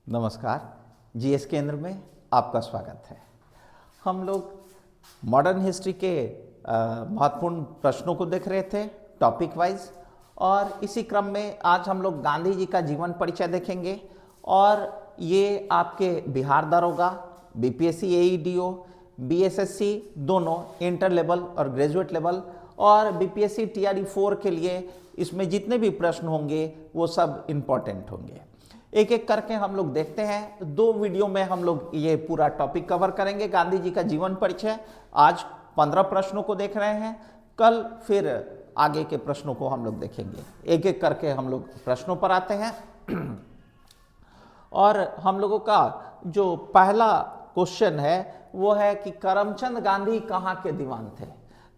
नमस्कार। जीएस केंद्र में आपका स्वागत है। हम लोग मॉडर्न हिस्ट्री के महत्वपूर्ण प्रश्नों को देख रहे थे टॉपिक वाइज, और इसी क्रम में आज हम लोग गांधी जी का जीवन परिचय देखेंगे। और ये आपके बिहार दरोगा, बीपीएससी, एईडीओ, बीएसएससी दोनों इंटर लेवल और ग्रेजुएट लेवल, और बीपीएससी टीआरई 4 के लिए इसमें जितने भी प्रश्न होंगे वो सब इम्पोर्टेंट होंगे। एक एक करके हम लोग देखते हैं। 2 वीडियो में हम लोग ये पूरा टॉपिक कवर करेंगे, गांधी जी का जीवन परिचय। आज 15 प्रश्नों को देख रहे हैं, कल फिर आगे के प्रश्नों को हम लोग देखेंगे। एक एक करके हम लोग प्रश्नों पर आते हैं। और हम लोगों का जो पहला क्वेश्चन है वो है कि करमचंद गांधी कहाँ के दीवान थे।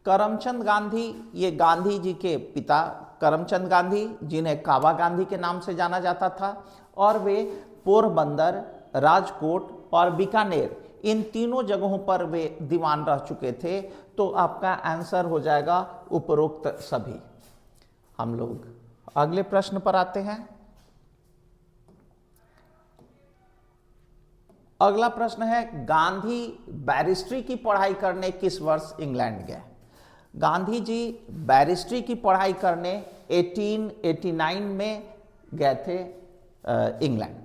करमचंद गांधी, ये गांधी जी के पिता करमचंद गांधी, जिन्हें काबा गांधी के नाम से जाना जाता था, और वे पोरबंदर, राजकोट और बीकानेर, इन तीनों जगहों पर वे दीवान रह चुके थे। तो आपका आंसर हो जाएगा उपरोक्त सभी। हम लोग अगले प्रश्न पर आते हैं। अगला प्रश्न है, गांधी बैरिस्ट्री की पढ़ाई करने किस वर्ष इंग्लैंड गए। गांधी जी बैरिस्ट्री की पढ़ाई करने 1889 में गए थे इंग्लैंड।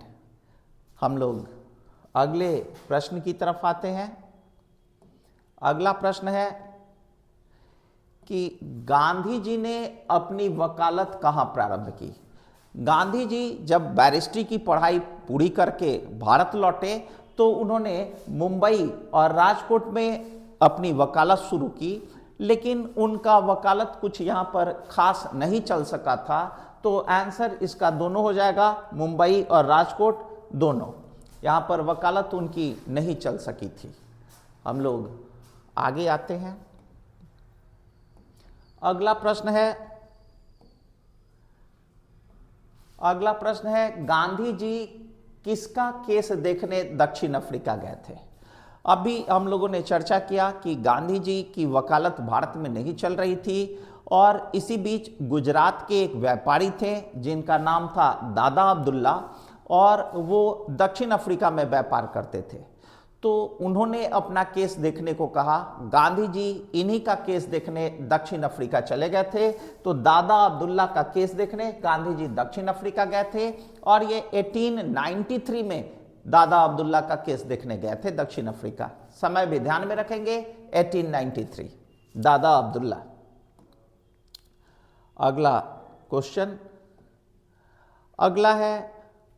हम लोग अगले प्रश्न की तरफ आते हैं। अगला प्रश्न है कि गांधी जी ने अपनी वकालत कहाँ प्रारंभ की। गांधी जी जब बैरिस्ट्री की पढ़ाई पूरी करके भारत लौटे तो उन्होंने मुंबई और राजकोट में अपनी वकालत शुरू की, लेकिन उनका वकालत कुछ यहाँ पर खास नहीं चल सका था। तो आंसर इसका दोनों हो जाएगा, मुंबई और राजकोट दोनों। यहाँ पर वकालत उनकी नहीं चल सकी थी। हम लोग आगे आते हैं। अगला प्रश्न है, गांधी जी किसका केस देखने दक्षिण अफ्रीका गए थे। अभी हम लोगों ने चर्चा किया कि गांधी जी की वकालत भारत में नहीं चल रही थी, और इसी बीच गुजरात के एक व्यापारी थे जिनका नाम था दादा अब्दुल्ला, और वो दक्षिण अफ्रीका में व्यापार करते थे। तो उन्होंने अपना केस देखने को कहा। गांधी जी इन्हीं का केस देखने दक्षिण अफ्रीका चले गए थे। तो दादा अब्दुल्ला का केस देखने गांधी जी दक्षिण अफ्रीका गए थे, और ये 1893 में दादा अब्दुल्ला का केस देखने गए थे दक्षिण अफ्रीका। समय भी ध्यान में रखेंगे, 1893, दादा अब्दुल्ला। अगला क्वेश्चन, अगला है,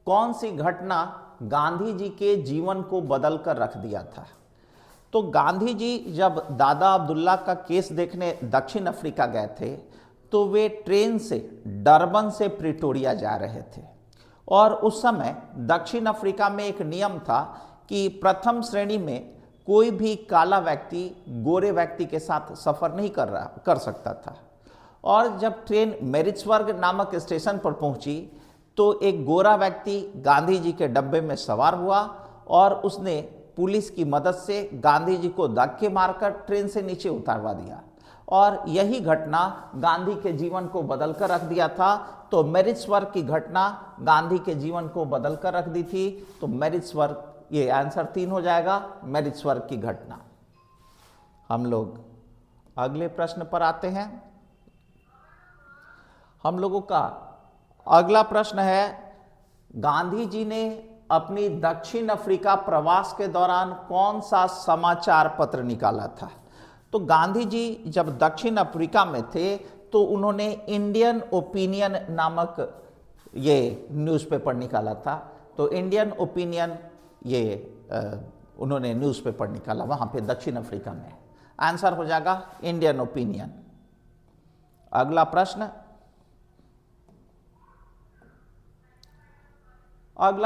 कौन सी घटना गांधी जी के जीवन को बदल कर रख दिया था। तो गांधी जी जब दादा अब्दुल्ला का केस देखने दक्षिण अफ्रीका गए थे तो वे ट्रेन से डरबन से प्रिटोरिया जा रहे थे, और उस समय दक्षिण अफ्रीका में एक नियम था कि प्रथम श्रेणी में कोई भी काला व्यक्ति गोरे व्यक्ति के साथ सफर नहीं कर सकता था। और जब ट्रेन मैरिट्सबर्ग नामक स्टेशन पर पहुंची तो एक गोरा व्यक्ति गांधी जी के डब्बे में सवार हुआ, और उसने पुलिस की मदद से गांधी जी को धक्के मारकर ट्रेन से नीचे उतारवा दिया। और यही घटना गांधी के जीवन को बदल कर रख दिया था। तो मैरिट्सबर्ग की घटना गांधी के जीवन को बदल कर रख दी थी। तो मैरिट्सबर्ग, ये आंसर 3 हो जाएगा, मैरिट्सबर्ग की घटना। हम लोग अगले प्रश्न पर आते हैं। हम लोगों का अगला प्रश्न है, गांधी जी ने अपनी दक्षिण अफ्रीका प्रवास के दौरान कौन सा समाचार पत्र निकाला था। तो गांधी जी जब दक्षिण अफ्रीका में थे तो उन्होंने इंडियन ओपिनियन नामक ये न्यूज़पेपर निकाला था। तो इंडियन ओपिनियन, ये उन्होंने न्यूज़पेपर निकाला वहाँ पे दक्षिण अफ्रीका में। आंसर हो जाएगा इंडियन ओपिनियन। अगला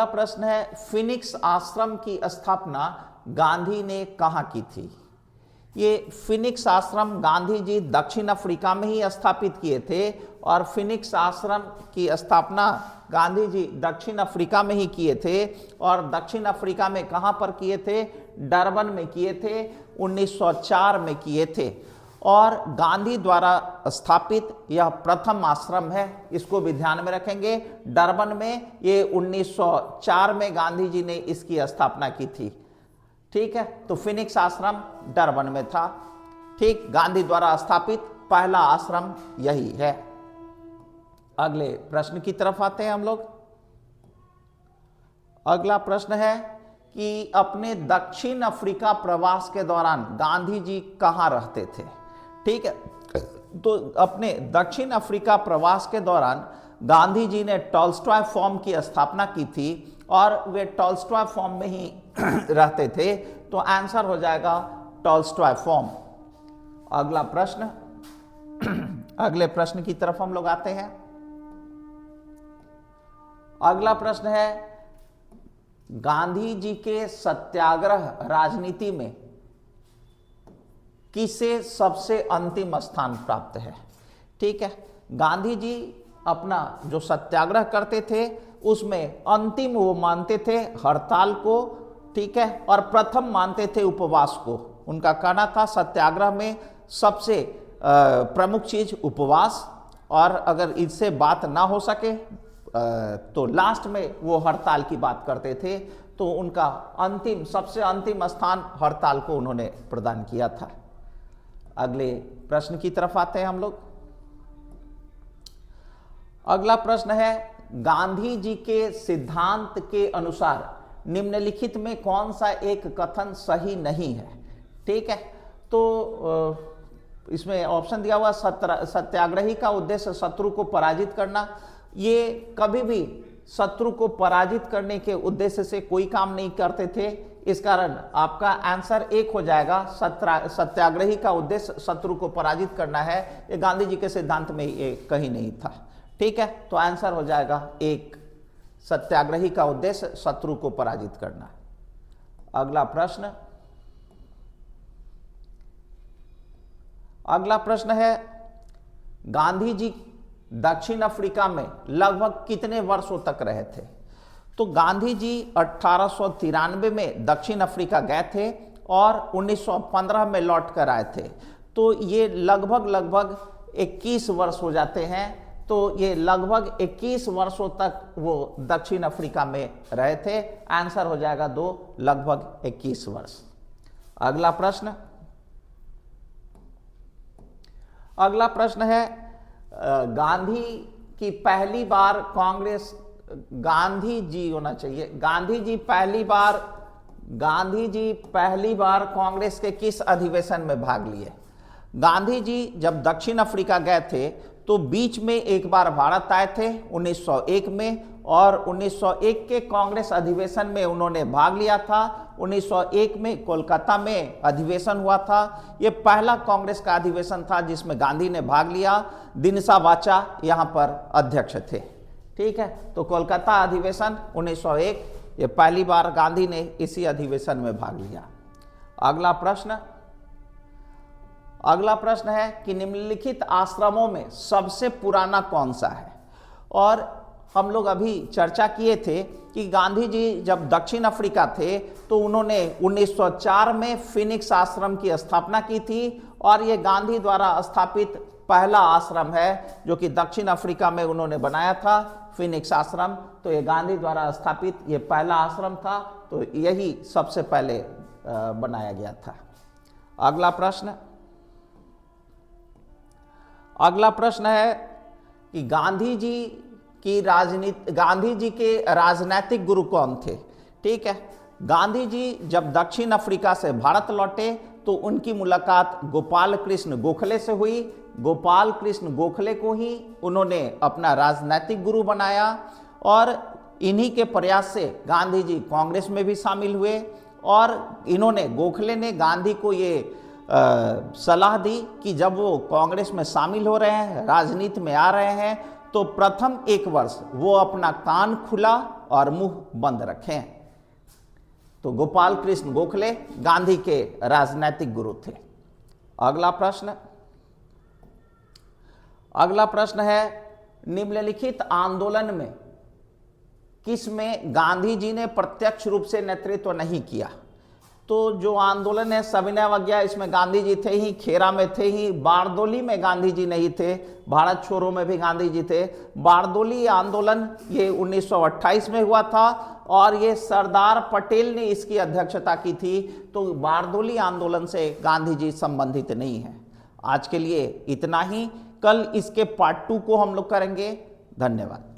प्रश्न, है, फिनिक्स आश्रम की स्थापना गांधी ने कहाँ की थी। ये फिनिक्स आश्रम गांधी जी दक्षिण अफ्रीका में ही स्थापित किए थे, और फिनिक्स आश्रम की स्थापना गांधी जी दक्षिण अफ्रीका में ही किए थे। और दक्षिण अफ्रीका में कहाँ पर किए थे, डरबन में किए थे, 1904 में किए थे। और गांधी द्वारा स्थापित यह प्रथम आश्रम है, इसको भी ध्यान में रखेंगे। डरबन में ये 1904 में गांधी जी ने इसकी स्थापना की थी। ठीक है, तो फिनिक्स आश्रम डरबन में था। ठीक, गांधी द्वारा स्थापित पहला आश्रम यही है। अगले प्रश्न की तरफ आते हैं हम लोग। अगला प्रश्न है कि अपने दक्षिण अफ्रीका प्रवास के दौरान गांधी जी कहाँ रहते थे। ठीक है, तो अपने दक्षिण अफ्रीका प्रवास के दौरान गांधी जी ने टॉल्स्टॉय फॉर्म की स्थापना की थी और वे टॉल्स्टॉय फॉर्म में ही रहते थे, तो आंसर हो जाएगा टॉल्स्टॉय फॉर्म। अगला प्रश्न, अगले प्रश्न की तरफ हम लोग आते हैं। अगला प्रश्न है, गांधी जी के सत्याग्रह राजनीति में किसे सबसे अंतिम स्थान प्राप्त है। ठीक है, गांधी जी अपना जो सत्याग्रह करते थे उसमें अंतिम वो मानते थे हड़ताल को। ठीक है, और प्रथम मानते थे उपवास को। उनका कहना था सत्याग्रह में सबसे प्रमुख चीज उपवास, और अगर इससे बात ना हो सके तो लास्ट में वो हड़ताल की बात करते थे। तो उनका अंतिम, सबसे अंतिम स्थान हड़ताल को उन्होंने प्रदान किया था। अगले प्रश्न की तरफ आते हैं हम लोग। अगला प्रश्न है, गांधी जी के सिद्धांत के अनुसार निम्नलिखित में कौन सा एक कथन सही नहीं है। ठीक है, तो इसमें ऑप्शन दिया हुआ, सत्याग्रही का उद्देश्य शत्रु को पराजित करना। ये कभी भी शत्रु को पराजित करने के उद्देश्य से कोई काम नहीं करते थे, इस कारण आपका आंसर एक हो जाएगा। सत्याग्रही का उद्देश्य शत्रु को पराजित करना है, ये गांधी जी के सिद्धांत में ये कहीं नहीं था। ठीक है, तो आंसर हो जाएगा एक, सत्याग्रही का उद्देश्य शत्रु को पराजित करना। अगला प्रश्न, अगला प्रश्न है, गांधी जी दक्षिण अफ्रीका में लगभग कितने वर्षों तक रहे थे। तो गांधी जी 1893 में दक्षिण अफ्रीका गए थे और 1915 में लौट कर आए थे। तो ये लगभग 21 वर्ष हो जाते हैं। तो ये लगभग 21 वर्षों तक वो दक्षिण अफ्रीका में रहे थे। आंसर हो जाएगा 2, लगभग 21 वर्ष। अगला प्रश्न, अगला प्रश्न है, गांधी की पहली बार कांग्रेस, गांधी जी होना चाहिए, गांधी जी पहली बार कांग्रेस के किस अधिवेशन में भाग लिए। गांधी जी जब दक्षिण अफ्रीका गए थे तो बीच में एक बार भारत आए थे 1901 में, और 1901 के कांग्रेस अधिवेशन में उन्होंने भाग लिया था। 1901 में कोलकाता में अधिवेशन हुआ था। ये पहला कांग्रेस का अधिवेशन था जिसमें गांधी ने भाग लिया। दिनसा वाचा यहाँ पर अध्यक्ष थे। ठीक है, तो कोलकाता अधिवेशन 1901, ये पहली बार गांधी ने इसी अधिवेशन में भाग लिया। अगला प्रश्न, अगला प्रश्न है कि निम्नलिखित आश्रमों में सबसे पुराना कौन सा है। और हम लोग अभी चर्चा किए थे कि गांधी जी जब दक्षिण अफ्रीका थे तो उन्होंने 1904 में फिनिक्स आश्रम की स्थापना की थी, और ये गांधी द्वारा स्थापित पहला आश्रम है जो कि दक्षिण अफ्रीका में उन्होंने बनाया था, फिनिक्स आश्रम। तो ये गांधी द्वारा स्थापित ये पहला आश्रम था, तो यही सबसे पहले बनाया गया था। अगला प्रश्न, अगला प्रश्न है कि गांधी जी के राजनीतिक गुरु कौन थे। ठीक है, गांधी जी जब दक्षिण अफ्रीका से भारत लौटे तो उनकी मुलाकात गोपाल कृष्ण गोखले से हुई। गोपाल कृष्ण गोखले को ही उन्होंने अपना राजनीतिक गुरु बनाया, और इन्हीं के प्रयास से गांधी जी कांग्रेस में भी शामिल हुए। और इन्होंने, गोखले ने गांधी को ये सलाह दी कि जब वो कांग्रेस में शामिल हो रहे हैं, राजनीति में आ रहे हैं, तो प्रथम 1 वर्ष वो अपना कान खुला और मुंह बंद रखें। तो गोपाल कृष्ण गोखले गांधी के राजनीतिक गुरु थे। अगला प्रश्न, अगला प्रश्न है, निम्नलिखित आंदोलन में किसमें गांधी जी ने प्रत्यक्ष रूप से नेतृत्व नहीं किया। तो जो आंदोलन है सविनय अवज्ञा, इसमें गांधी जी थे ही, खेरा में थे ही, बारदोली में गांधी जी नहीं थे, भारत छोड़ो में भी गांधी जी थे। बारदोली आंदोलन ये 1928 में हुआ था और ये सरदार पटेल ने इसकी अध्यक्षता की थी। तो बारदोली आंदोलन से गांधी जी संबंधित नहीं है। आज के लिए इतना ही, कल इसके पार्ट 2 को हम लोग करेंगे। धन्यवाद।